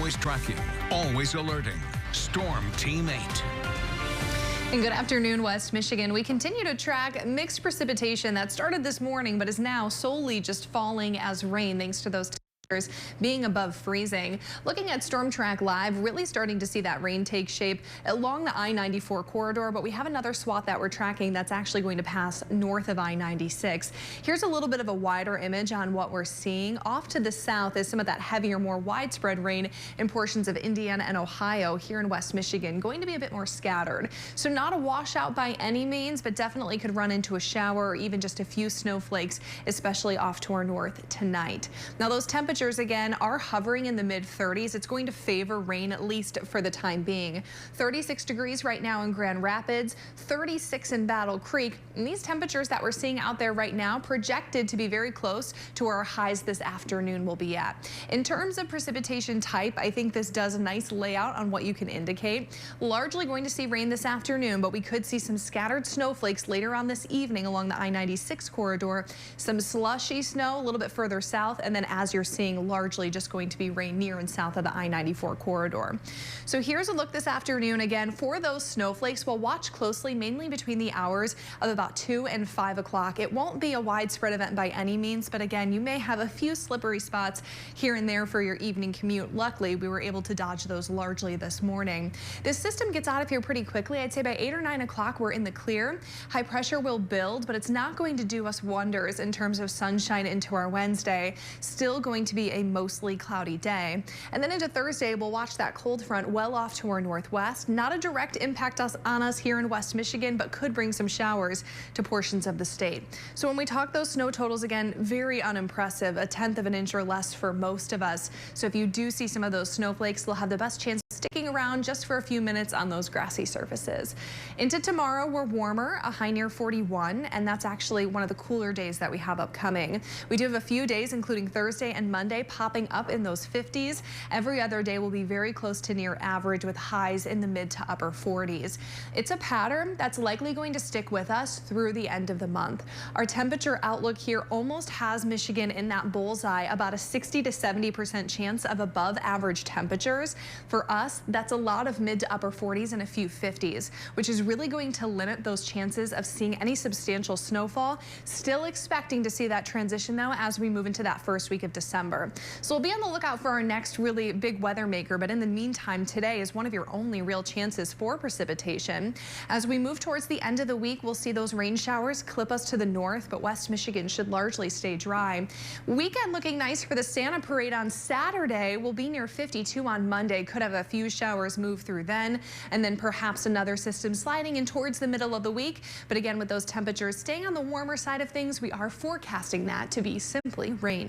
Always tracking, always alerting. Storm Team 8. And good afternoon, West Michigan. We continue to track mixed precipitation that started this morning but is now solely just falling as rain thanks to those temperatures being above freezing. Looking at Storm Track Live, really starting to see that rain take shape along the I-94 corridor, but we have another swath that we're tracking that's actually going to pass north of I-96. Here's a little bit of a wider image on what we're seeing. Off to the south is some of that heavier, more widespread rain in portions of Indiana and Ohio. Here in West Michigan, going to be a bit more scattered. So not a washout by any means, but definitely could run into a shower or even just a few snowflakes, especially off to our north tonight. Now those temperatures again are hovering in the mid-30s. It's going to favor rain, at least for the time being. 36 degrees right now in Grand Rapids, 36 in Battle Creek. And these temperatures that we're seeing out there right now projected to be very close to where our highs this afternoon will be at. In terms of precipitation type, I think this does a nice layout on what you can indicate. Largely going to see rain this afternoon, but we could see some scattered snowflakes later on this evening along the I-96 corridor. Some slushy snow a little bit further south, and then as you're seeing, largely just going to be rain near and south of the I-94 corridor. So here's a look this afternoon again for those snowflakes. We'll watch closely, mainly between the hours of about 2 and 5 o'clock. It won't be a widespread event by any means, but again, you may have a few slippery spots here and there for your evening commute. Luckily, we were able to dodge those largely this morning. This system gets out of here pretty quickly. I'd say by 8 or 9 o'clock, we're in the clear. High pressure will build, but it's not going to do us wonders in terms of sunshine into our Wednesday. Still going to be a mostly cloudy day. And then into Thursday, we'll watch that cold front well off to our northwest. Not a direct impact on us here in West Michigan, but could bring some showers to portions of the state. So when we talk those snow totals, again, very unimpressive, 1/10 of an inch or less for most of us. So if you do see some of those snowflakes, they'll have the best chance of sticking around just for a few minutes on those grassy surfaces. Into tomorrow, we're warmer, a high near 41, and that's actually one of the cooler days that we have upcoming. We do have a few days, including Thursday and Monday, popping up in those 50s. Every other day will be very close to near average with highs in the mid to upper 40s. It's a pattern that's likely going to stick with us through the end of the month. Our temperature outlook here almost has Michigan in that bullseye, about a 60 to 70% chance of above average temperatures. For us, that's a lot of mid to upper 40s and a few 50s, which is really going to limit those chances of seeing any substantial snowfall. Still expecting to see that transition though as we move into that first week of December. So we'll be on the lookout for our next really big weather maker, but in the meantime, today is one of your only real chances for precipitation. As we move towards the end of the week, we'll see those rain showers clip us to the north, but West Michigan should largely stay dry. Weekend looking nice for the Santa Parade on Saturday. We'll be near 52 on Monday. Could have a few showers move through then, and then perhaps another system sliding in towards the middle of the week. But again, with those temperatures staying on the warmer side of things, we are forecasting that to be simply rain.